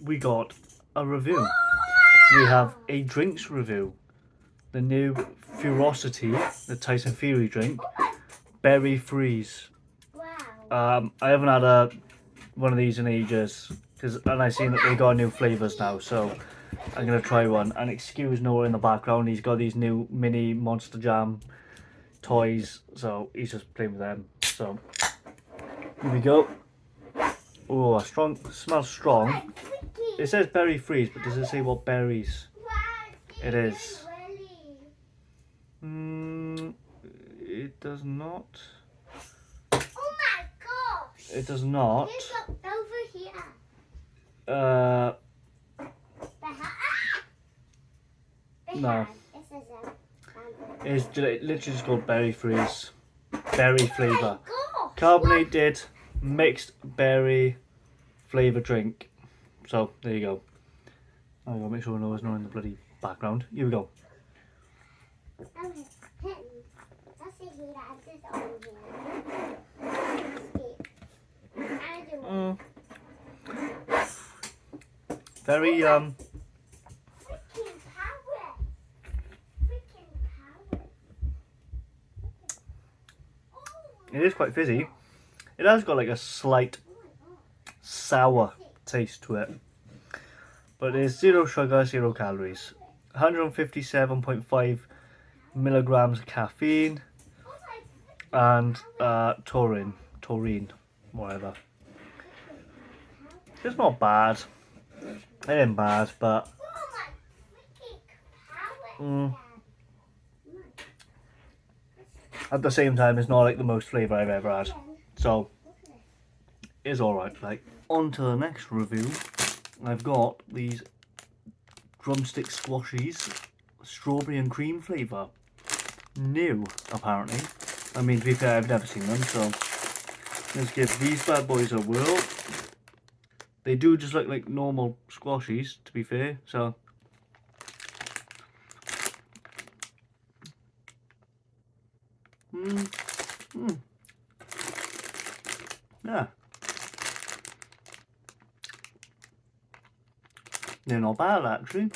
we got a review. We have a drinks review. The new Ferocity, the Tyson Fury drink, berry freeze. Wow. I haven't had one of these in ages, and I've seen that they got new flavours now, so I'm gonna try one. And excuse Noah in the background, he's got these new mini Monster Jam toys, so he's just playing with them. So here we go. Oh, strong, smells strong. It says berry freeze, but does it say what berries it is? It does not. Oh my gosh! It does not. Over here. No. It's literally just called berry freeze. Berry flavour. Carbonated mixed berry flavour drink. So there you go. I gotta make sure Noah's not in the bloody background. Here we go. Very it is quite fizzy. It has got like a slight sour taste to it, but it's 0 sugar, 0 calories, 157.5 milligrams of caffeine, and taurine, whatever. It's not bad. It ain't bad, but at the same time, it's not like the most flavour I've ever had. So it's alright. Like, on to the next review. I've got these drumstick squashies, strawberry and cream flavour. New, apparently. I mean, to be fair, I've never seen them, so let's give these bad boys a whirl. They do just look like normal squashies, to be fair, so. Yeah. They're not bad, actually.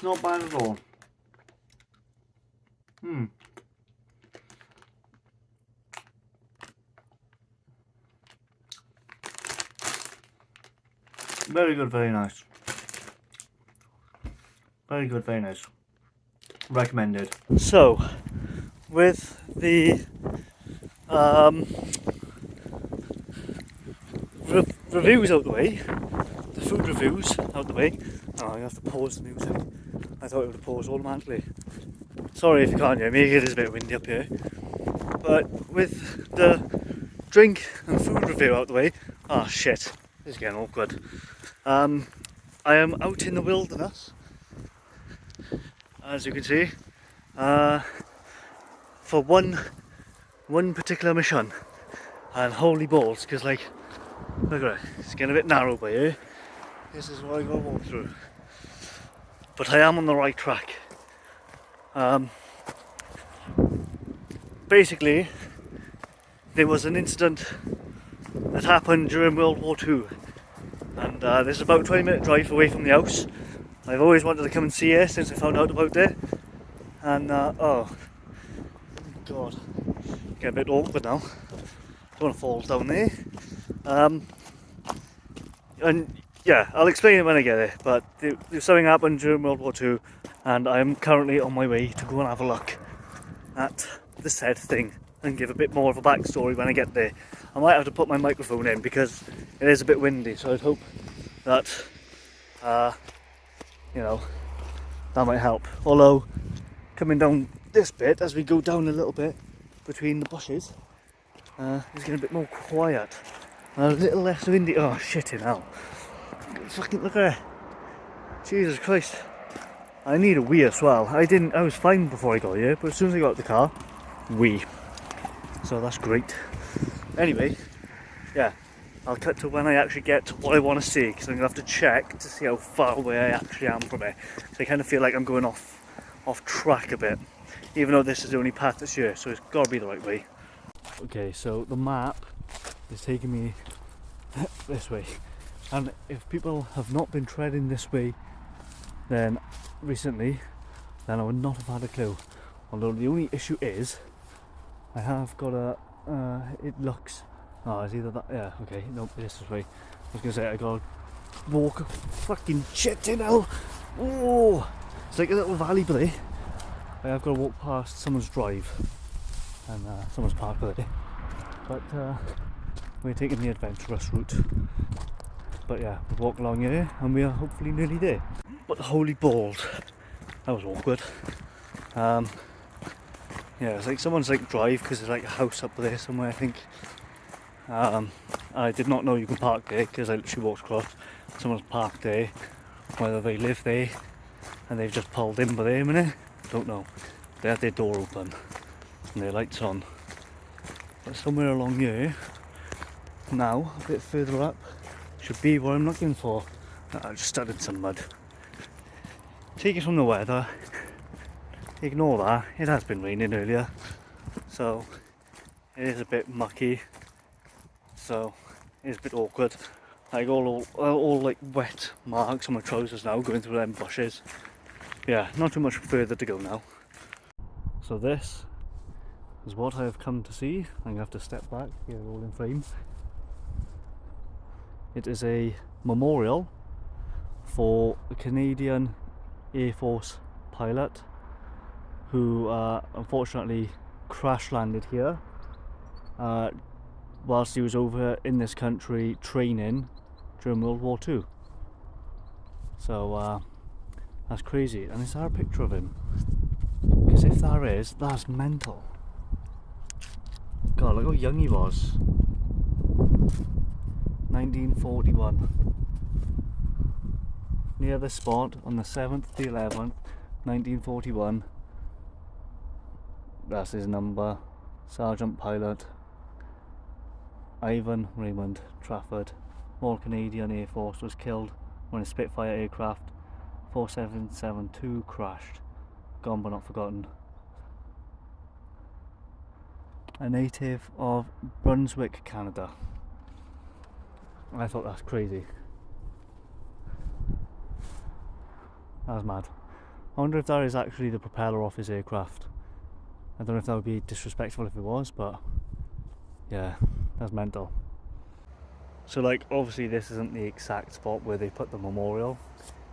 Not bad at all. Very good, very nice. Very good, very nice. Recommended. So, with the reviews out the way, the food reviews out the way. Oh, I have to pause the music. I thought it would have paused automatically. Sorry if you can't hear me, it is a bit windy up here. But with the drink and food review out the way, oh shit, this is getting awkward. I am out in the wilderness, as you can see, for one particular mission, and holy balls, because like, look at it, it's getting a bit narrow by here. This is what I gotta walk through, but I am on the right track. Basically, there was an incident that happened during World War II, and this is about a 20-minute drive away from the house. I've always wanted to come and see it since I found out about it, and oh god, get a bit awkward now. Don't want to fall down there. And yeah, I'll explain it when I get there, but there's something happened during World War II, and I'm currently on my way to go and have a look at the said thing and give a bit more of a backstory when I get there. I might have to put my microphone in because it is a bit windy, so I'd hope that you know, that might help. Although coming down this bit, as we go down a little bit between the bushes, it's getting a bit more quiet and a little less windy. Oh shit, hell. Fucking look at it. Jesus Christ. I need a wee as well. I was fine before I got here, but as soon as I got out the car, wee. So that's great. Anyway, yeah, I'll cut to when I actually get to what I want to see, because I'm going to have to check to see how far away I actually am from it. So I kind of feel like I'm going off track a bit, even though this is the only path that's here, so it's got to be the right way. Okay, so the map is taking me this way. And if people have not been treading this way then recently, then I would not have had a clue. Although the only issue is I have got a it looks, oh, it's either that, yeah, okay, no, this way. I was gonna say I gotta walk a fucking shit, you know. Oh, it's like a little valley there. I have got to walk past someone's drive and someone's parked there, but we're taking the adventurous route. But yeah, we walk along here and we are hopefully nearly there. But holy balls, that was awkward. Yeah, it's like someone's like drive, because there's like a house up there somewhere, I think. I did not know you can park there because I literally walked across. Someone's parked there, whether they live there and they've just pulled in by there a minute, don't know. They had their door open and their lights on. But somewhere along here, now a bit further up, should be what I'm looking for. I just started some mud. Take it from the weather, ignore that, it has been raining earlier, so it is a bit mucky, so it's a bit awkward. Like all like wet marks on my trousers now, going through them bushes. Yeah, not too much further to go now. So this is what I have come to see. I'm gonna have to step back here, all in frame. It is a memorial for a Canadian Air Force pilot who unfortunately crash landed here whilst he was over in this country training during World War II. So that's crazy. And is there a picture of him? Because if there is, that's mental. God, look how young he was. 1941. Near the spot on the 7th to the 11th, 1941. That's his number. Sergeant Pilot Ivan Raymond Trafford, Royal Canadian Air Force, was killed when a Spitfire aircraft 4772 crashed. Gone but not forgotten. A native of Brunswick, Canada. I thought that's crazy. That's mad. I wonder if that is actually the propeller off his aircraft. I don't know if that would be disrespectful if it was, but yeah, that's mental. So like, obviously this isn't the exact spot where they put the memorial,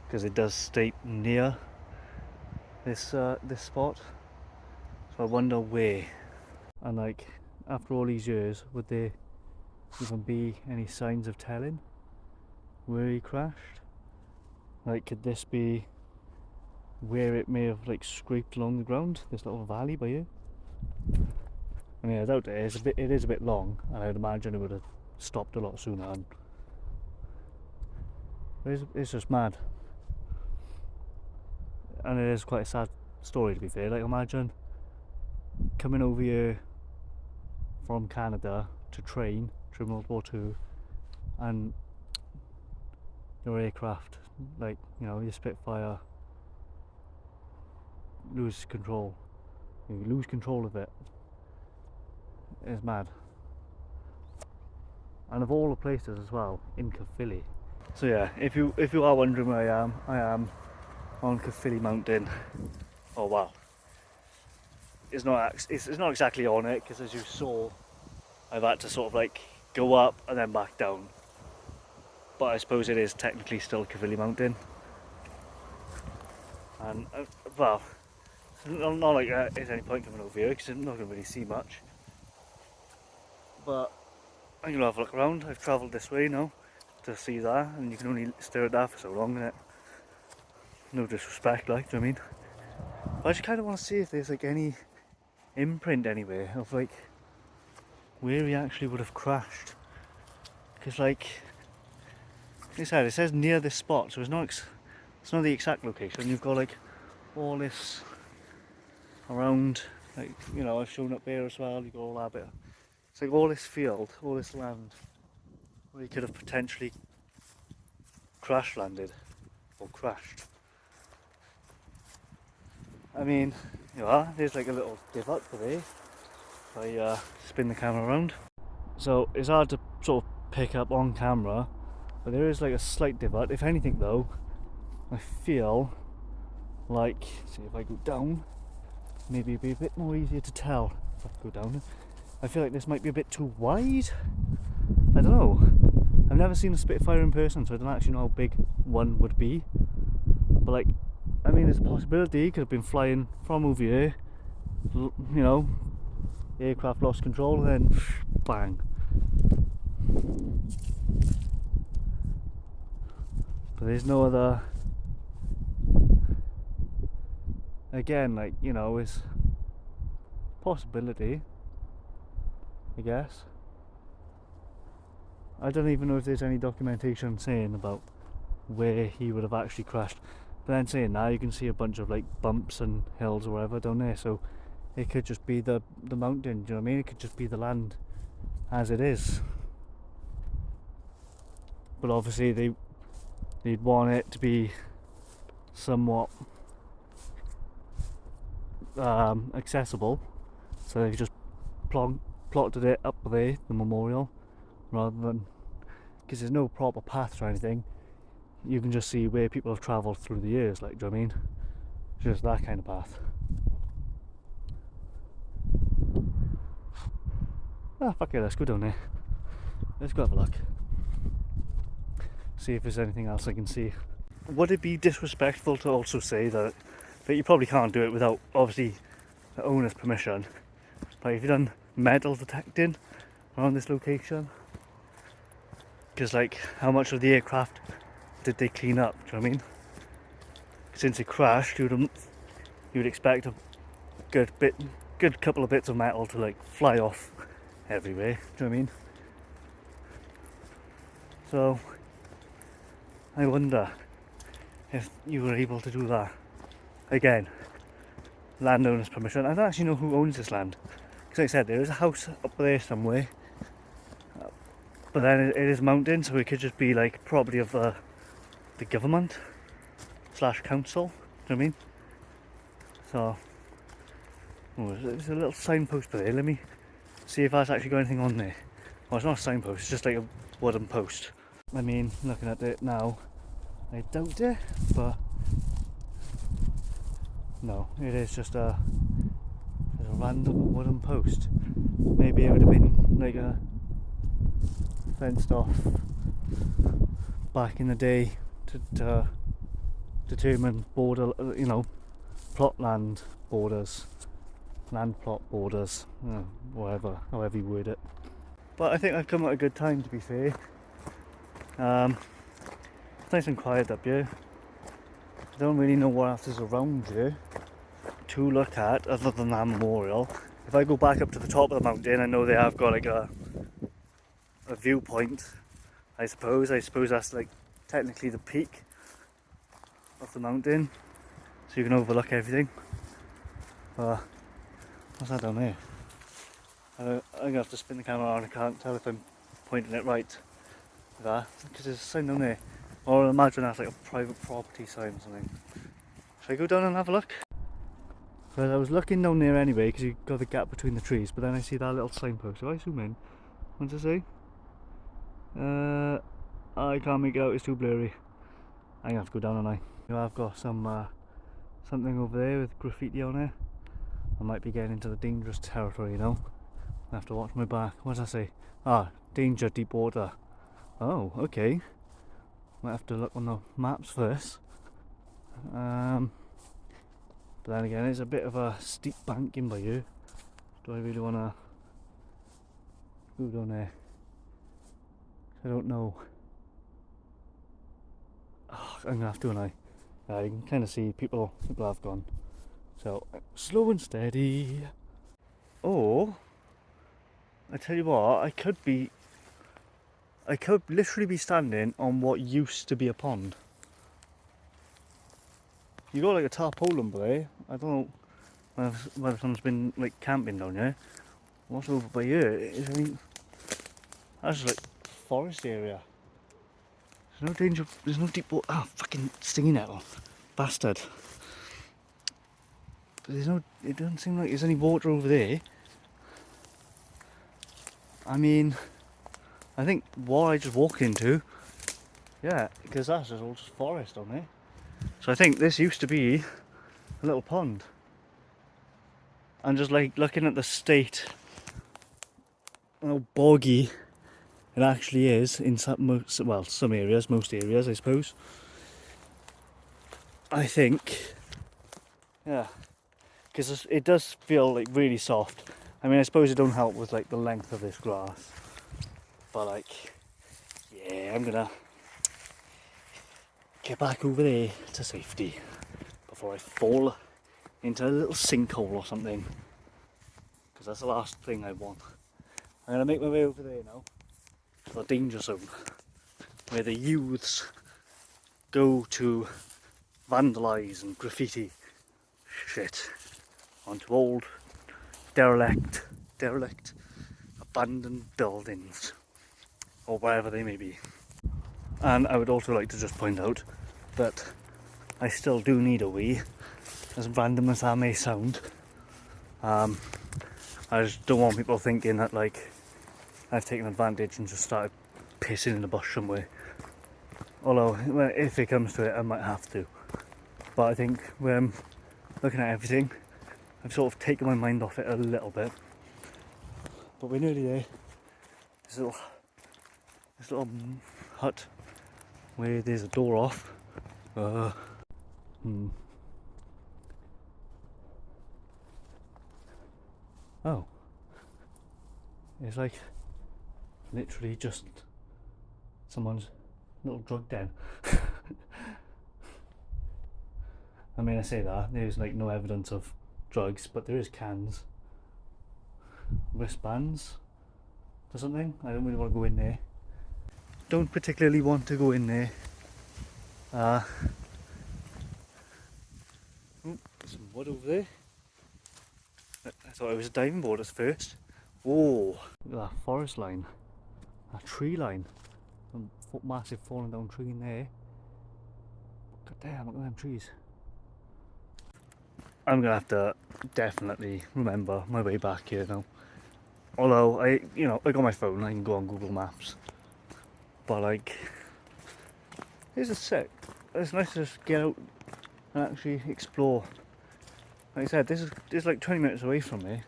because it does state near this this spot. So I wonder where. And like, after all these years, would there even be any signs of telling where he crashed? Like, could this be where it may have like scraped along the ground, this little valley by here? I mean, I doubt it is. It is a bit long, and I'd imagine it would have stopped a lot sooner. And it's just mad, and it is quite a sad story, to be fair. Like, imagine coming over here from Canada to train during World War II, and your aircraft, like, you know, your Spitfire, lose control. You lose control of it. It's mad. And of all the places as well, in Caerphilly. So yeah, if you are wondering where I am on Caerphilly Mountain. Oh wow. It's not exactly on it, because as you saw, I've had to sort of like go up and then back down. But I suppose it is technically still Caerphilly Mountain. And well, it's not like there's any point coming over here, because I'm not going to really see much. But I'm going to have a look around. I've travelled this way now to see that, and you can only stare at that for so long, innit? No disrespect, like, do you know what I mean? But I just kind of want to see if there's like any imprint anywhere of like where he actually would have crashed. Because like they said, it says near this spot, so it's not the exact location. You've got like all this around, like, you know, I've shown up there as well. You've got all that bit. It's like all this field, all this land where he could have potentially crash landed or crashed. I mean, you know, there's like a little divot for there. If I spin the camera around. So it's hard to sort of pick up on camera But there is like a slight divot. If anything though, I feel like, see if I go down, maybe it'd be a bit more easier to tell if I go down. I feel like this might be a bit too wide. I don't know. I've never seen a Spitfire in person, so I don't actually know how big one would be. But like, I mean, there's a possibility it could have been flying from over here, you know, the aircraft lost control, and then bang. But there's no other. Again, like, you know, it's possibility, I guess. I don't even know if there's any documentation saying about where he would have actually crashed. But then saying that, you can see a bunch of like bumps and hills or whatever down there, so it could just be the mountain, do you know what I mean? It could just be the land as it is. But obviously they'd want it to be somewhat accessible, so they just plotted it up there, the memorial, rather than, because there's no proper paths or anything. You can just see where people have travelled through the years, like, do you know what I mean? Just that kind of path. Ah, fuck it, let's go down there. Let's go have a look. See if there's anything else I can see. Would it be disrespectful to also say that you probably can't do it without, obviously, the owner's permission? Like, if you've done metal detecting around this location, because like, how much of the aircraft did they clean up, do you know what I mean? Since it crashed, you'd expect a good couple of bits of metal to like fly off everywhere, do you know what I mean? So I wonder if you were able to do that. Again, landowner's permission. I don't actually know who owns this land, because like I said, there is a house up there somewhere, but then it is mountain, so it could just be like property of the government / council, do you know what I mean? So, there's a little signpost there. Let me see if that's actually got anything on there. Well, it's not a signpost, it's just like a wooden post. I mean, looking at it now, I doubt it, but no, it is just a random wooden post. Maybe it would have been like a fenced off back in the day to determine border, you know, plot land borders, land plot borders, whatever, however you word it. But I think I've come at a good time, to be fair. It's nice and quiet up here. I don't really know what else is around here to look at other than that memorial. If I go back up to the top of the mountain, I know they have got like a viewpoint, I suppose. I suppose that's like technically the peak of the mountain, so you can overlook everything. What's that down there? I'm gonna have to spin the camera on. I can't tell if I'm pointing it right. That, because there's a sign down there. Or I imagine that's like a private property sign or something. Should I go down and have a look? Well, I was looking down there anyway, because you've got the gap between the trees, but then I see that little signpost. If I zoom in, what does it say? I can't make it out, it's too blurry. I'm gonna have to go down, and I've got some something over there with graffiti on it. I might be getting into the dangerous territory, you know. I have to watch my back. What does that say? Ah, danger, deep water. Oh, okay. Might have to look on the maps first. But then again, it's a bit of a steep bank in by here. Do I really want to go down there? I don't know. Oh, I'm gonna have to, and you can kind of see people have gone. So slow and steady. Or I tell you what, I could literally be standing on what used to be a pond. You got like a tarpaulin there. I don't know whether someone's been like camping down here. What's over by here? That's like forest area. There's no danger. There's no deep water. Ah, fucking stinging nettle, bastard. But there's no. It doesn't seem like there's any water over there. I mean, I think what I just walked into Yeah, because that's just all just forest on there. So I think this used to be a little pond. And just like looking at the state, how boggy it actually is in some areas, most areas I suppose. I think, yeah, because it does feel like really soft. I mean, I suppose it don't help with like the length of this grass, but like, yeah, I'm gonna get back over there to safety before I fall into a little sinkhole or something, because that's the last thing I want. I'm gonna make my way over there now, to the danger zone, where the youths go to vandalise and graffiti shit onto old derelict abandoned buildings, or wherever they may be. And I would also like to just point out that I still do need a wee, as random as that may sound. I just don't want people thinking that like I've taken advantage and just started pissing in the bush somewhere. Although, if it comes to it, I might have to. But I think when looking at everything, I've sort of taken my mind off it a little bit. But we're nearly there. This little hut where there's a door off. Oh. It's like literally just someone's little drug den. I mean, I say that, there's like no evidence of drugs, but there is cans. Wristbands or something. I don't really want to go in there. Don't particularly want to go in there. Some wood over there. I thought it was a diving board at first. Oh, look at that forest line. A tree line. A massive falling down tree in there. God damn, look at them trees. I'm gonna have to definitely remember my way back here now. Although I got my phone, I can go on Google Maps. But like, it's nice to just get out and actually explore. Like I said, this is like 20 minutes away from me,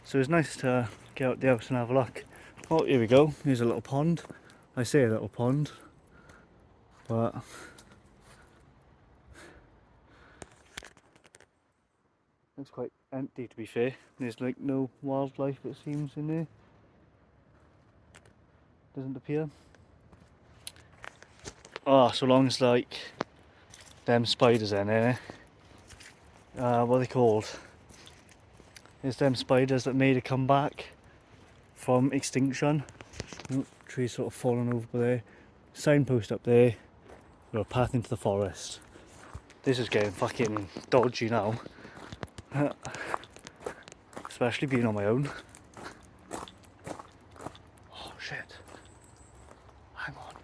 so it's nice to get out the house and have a look. Oh, here we go. Here's a little pond. I say a little pond, but it's quite empty to be fair. There's like no wildlife, it seems, in there. Doesn't appear. Oh, so long as like them spiders in there. What are they called? It's them spiders that made a comeback from extinction. Trees sort of falling over there. Signpost up there. Got a path into the forest. This is getting fucking dodgy now. Especially being on my own. Oh shit. Hang on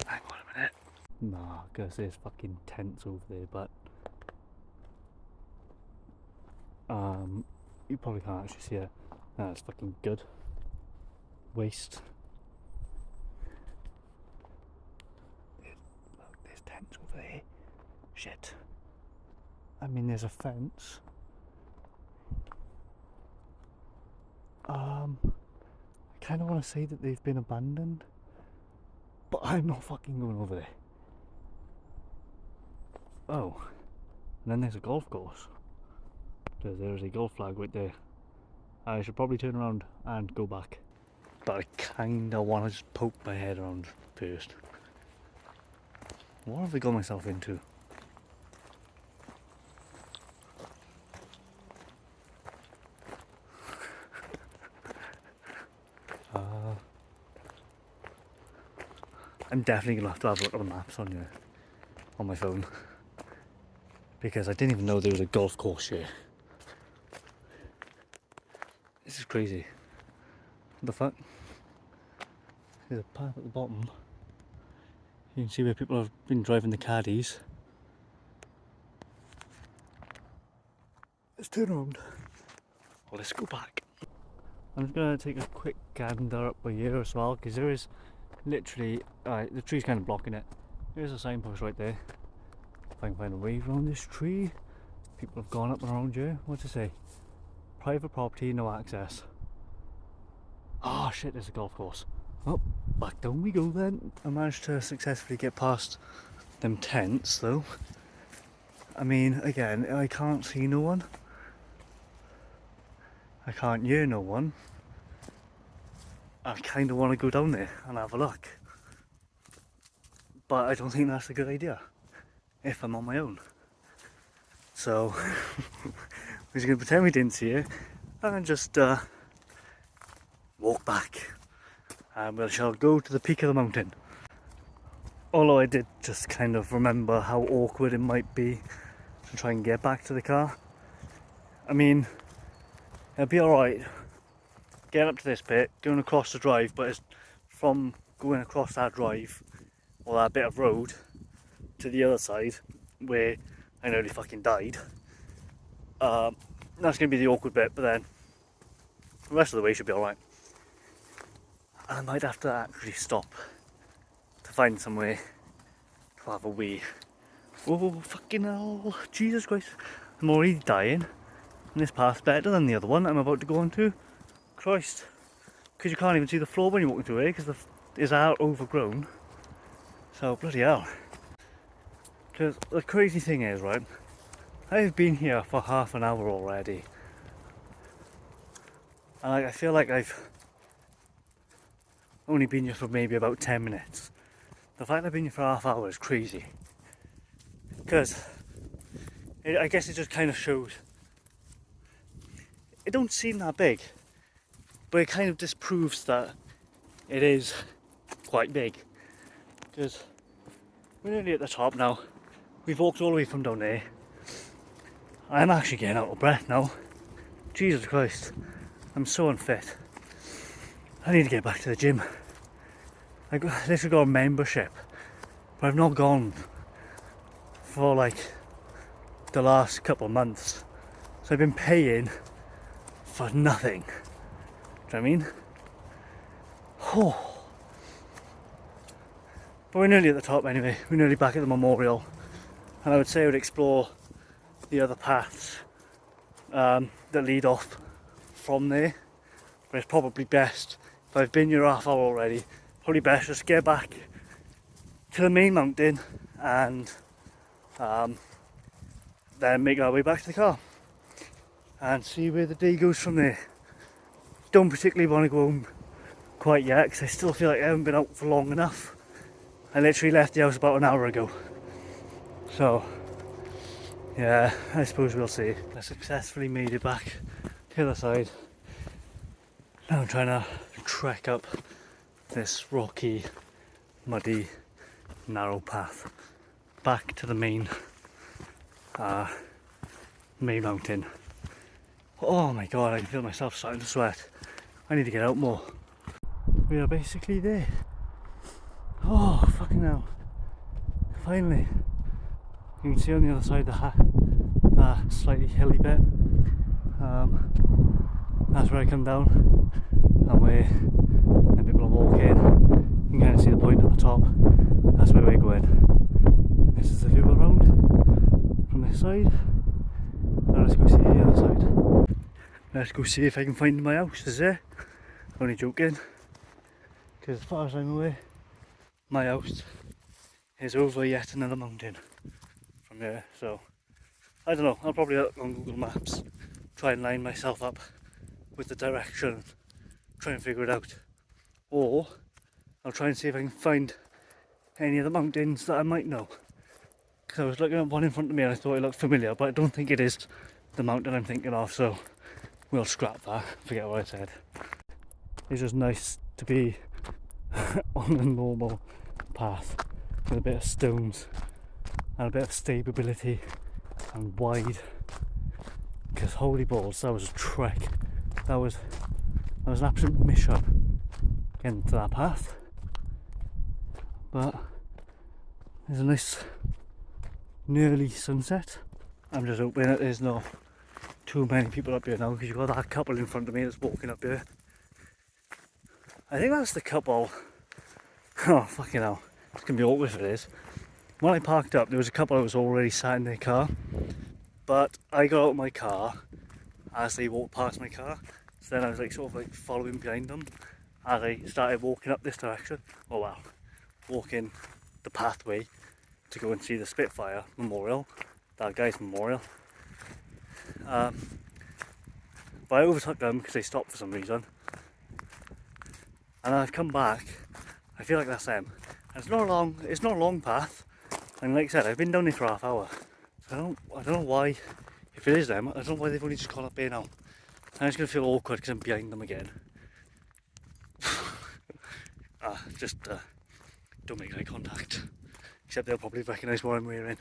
a minute. Nah, because there's fucking tents over there, but you probably can't actually see it. That's fucking good. Waste. Look, there's tents over there. Shit. I mean, there's a fence. I kind of want to say that they've been abandoned, but I'm not fucking going over there. Oh, and then there's a golf course. There's a golf flag right there. I should probably turn around and go back, but I kinda want to just poke my head around first. What have I got myself into? I'm definitely gonna have to have a look at the maps on my phone, because I didn't even know there was a golf course here. This is crazy. What the fuck? There's a path at the bottom. You can see where people have been driving the caddies. Let's turn around. Well, let's go back. I'm just gonna take a quick gander up by here as well, because there is literally, the tree's kind of blocking it. There's a signpost right there. If I can find a way around this tree. People have gone up around here. What's it say? Private property, no access. Oh shit, there's a golf course. Oh, back down we go then. I managed to successfully get past them tents though. I mean, again, I can't see no one. I can't hear no one. I kind of want to go down there and have a look. But I don't think that's a good idea if I'm on my own. So, we're just going to pretend we didn't see it and just walk back. And we shall go to the peak of the mountain. Although I did just kind of remember how awkward it might be to try and get back to the car. I mean, it'll be alright getting up to this bit, going across the drive, but it's from going across that drive or that bit of road to the other side where I nearly fucking died. That's going to be the awkward bit, but then the rest of the way should be alright. I might have to actually stop to find somewhere to have a wee. Oh fucking hell, Jesus Christ. I'm already dying. And this path's better than the other one I'm about to go on to. Christ. Because you can't even see the floor when you're walking through it because it's out overgrown. So bloody hell. Because the crazy thing is, right, I've been here for half an hour already. And I feel like I've only been here for maybe about 10 minutes. The fact I've been here for half an hour is crazy. Because I guess it just kind of shows. It don't seem that big, but it kind of disproves that it is quite big. Because we're nearly at the top now. We've walked all the way from down there. I'm actually getting out of breath now. Jesus Christ, I'm so unfit. I need to get back to the gym. I literally got a membership, but I've not gone for like the last couple of months. So I've been paying for nothing. Do you know what I mean? Oh. But we're nearly at the top anyway. We're nearly back at the memorial. And I would say I would explore the other paths that lead off from there. But it's probably best, if I've been here half hour already, probably best just get back to the main mountain and then make our way back to the car and see where the day goes from there. Don't particularly want to go home quite yet because I still feel like I haven't been out for long enough. I literally left the house about an hour ago. So, yeah, I suppose we'll see. I successfully made it back to the other side. Now I'm trying to trek up this rocky, muddy, narrow path back to the main mountain. Oh my god, I can feel myself starting to sweat. I need to get out more. We are basically there. Oh, fucking hell. Finally. You can see on the other side the slightly hilly bit. That's where I come down. And where people are walking. You can kind of see the point at the top. That's where we're going. This is the view around from this side. Now let's go see the other side. Let's go see if I can find my house. Is there? Only joking. Because as far as I'm aware, my house is over yet another mountain from here. So I don't know. I'll probably look on Google Maps, try and line myself up with the direction, try and figure it out. Or I'll try and see if I can find any of the mountains that I might know. Because I was looking at one in front of me and I thought it looked familiar, but I don't think it is the mountain I'm thinking of, so we'll scrap that, forget what I said. It's just nice to be on a normal path with a bit of stones and a bit of stability and wide. Because holy balls, that was a trek. That was an absolute mission getting to that path. But there's a nice nearly sunset. I'm just hoping that there's not too many people up here now, because you've got that couple in front of me that's walking up here. I think that's the couple Oh, fucking hell. It's going to be awkward if it is. When I parked up, there was a couple that was already sat in their car. But I got out of my car as they walked past my car. So then I was like sort of like following behind them as I started walking up this direction. Oh well, walking the pathway to go and see the Spitfire Memorial, that guy's memorial. But I overtook them because they stopped for some reason. And I've come back. I feel like that's them. And it's not a long path. And like I said, I've been down here for half hour. So I don't know why. If it is them, I don't know why they've only just gone up here now. I'm just gonna feel awkward because I'm behind them again. Just don't make eye contact. Except they'll probably recognise what I'm wearing.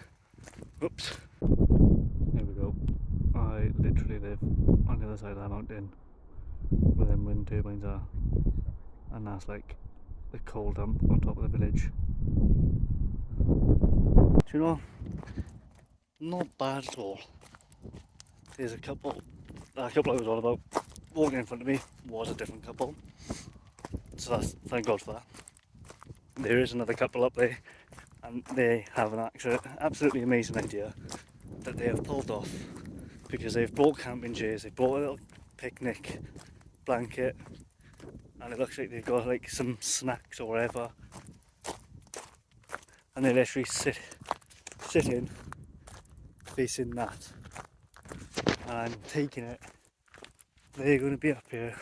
Oops. There we go. I literally live on the other side of that mountain where them wind turbines are. And that's like the coal dump on top of the village. Do you know? Not bad at all. There's a couple I was on about walking in front of me was a different couple. So that's, thank God for that. There is another couple up there and they have an absolutely amazing idea that they have pulled off, because they've brought camping chairs, they've brought a little picnic blanket, and it looks like they've got like some snacks or whatever, and they literally sitting facing that, and I'm taking it they're going to be up here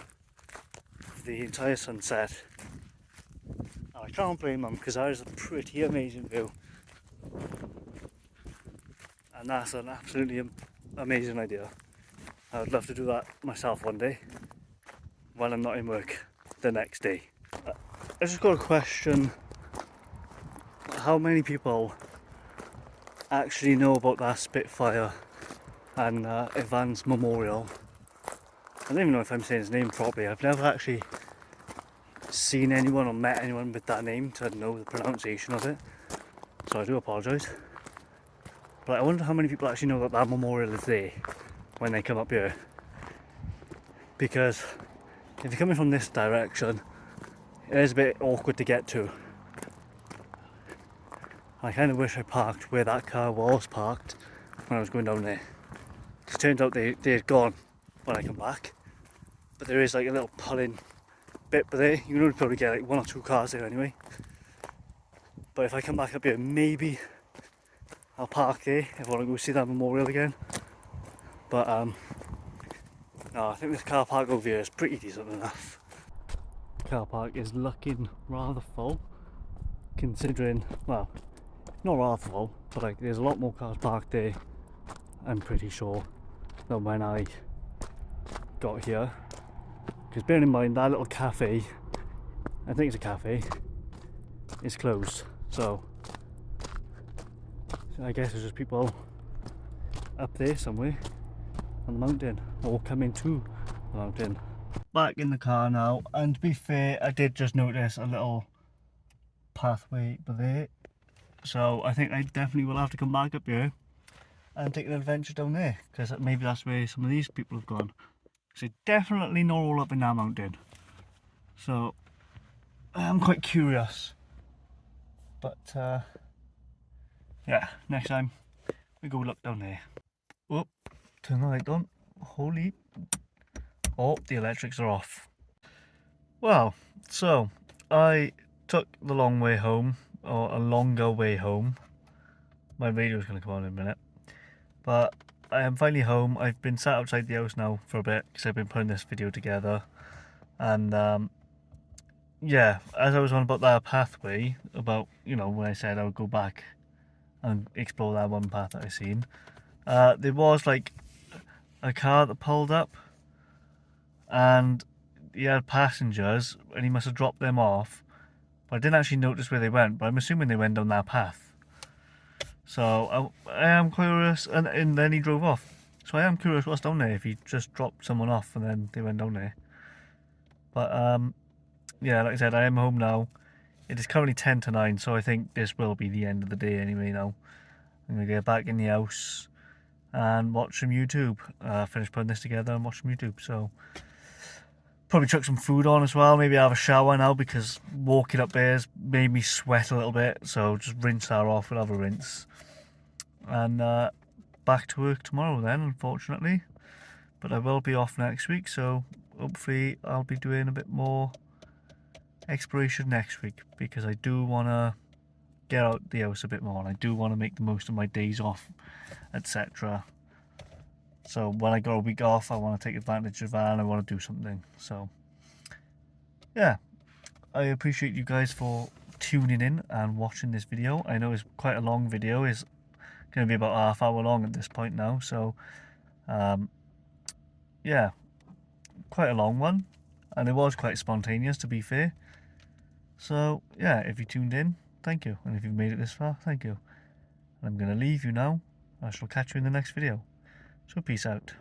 for the entire sunset. And I can't blame them because that is a pretty amazing view, and that's an absolutely amazing idea. I would love to do that myself one day when I'm not in work the next day. I just got a question: how many people actually know about that Spitfire and Evans Memorial? I don't even know if I'm saying his name properly. I've never actually seen anyone or met anyone with that name to know the pronunciation of it, so I do apologise. But I wonder how many people actually know that that memorial is there when they come up here, because if you're coming from this direction it is a bit awkward to get to. I kind of wish I parked where that car was parked when I was going down there. It turns out they had gone when I come back, but there is like a little pulling bit there. You can only probably get like 1 or 2 cars there anyway. But if I come back up here, maybe I'll park there if I want to go see that memorial again. But no, I think this car park over here is pretty decent enough. Car park is looking rather full, considering, well, not rather full, but like there's a lot more cars parked there, I'm pretty sure, than when I got here. Because bearing in mind that little cafe, I think it's a cafe, is closed. So I guess there's just people up there somewhere on the mountain, or coming to the mountain. Back in the car now, and to be fair, I did just notice a little pathway there, so I think I definitely will have to come back up here and take an adventure down there, because maybe that's where some of these people have gone. So definitely not all up in that mountain, so I'm quite curious. But yeah, next time we go look down there. Oh, turn the light on. Holy, oh, the electrics are off. Well, so I took the long way home, or a longer way home. My radio's going to come on in a minute. But I am finally home. I've been sat outside the house now for a bit because I've been putting this video together. And yeah, as I was on about that pathway, about, you know, when I said I would go back and explore that one path that I seen, there was like a car that pulled up, and he had passengers, and he must have dropped them off. But I didn't actually notice where they went, but I'm assuming they went down that path. So I am curious, and then he drove off. So I am curious what's down there, if he just dropped someone off and then they went down there. But yeah, like I said, I am home now. It is currently 10 to 9, so I think this will be the end of the day anyway now. I'm going to get back in the house and watch some YouTube. Finish putting this together and watch some YouTube. So Probably chuck some food on as well. Maybe have a shower now because walking up there has made me sweat a little bit. So just rinse that off. We'll have a rinse. And back to work tomorrow then, unfortunately. But I will be off next week. So hopefully I'll be doing a bit more exploration next week. Because I do want to get out the house a bit more. And I do want to make the most of my days off, etc. So when I got a week off, I want to take advantage of that and I want to do something. So yeah, I appreciate you guys for tuning in and watching this video. I know it's quite a long video. It's going to be about half hour long at this point now. So yeah, quite a long one. And it was quite spontaneous, to be fair. So yeah, if you tuned in, thank you. And if you've made it this far, thank you. And I'm going to leave you now. I shall catch you in the next video. So peace out.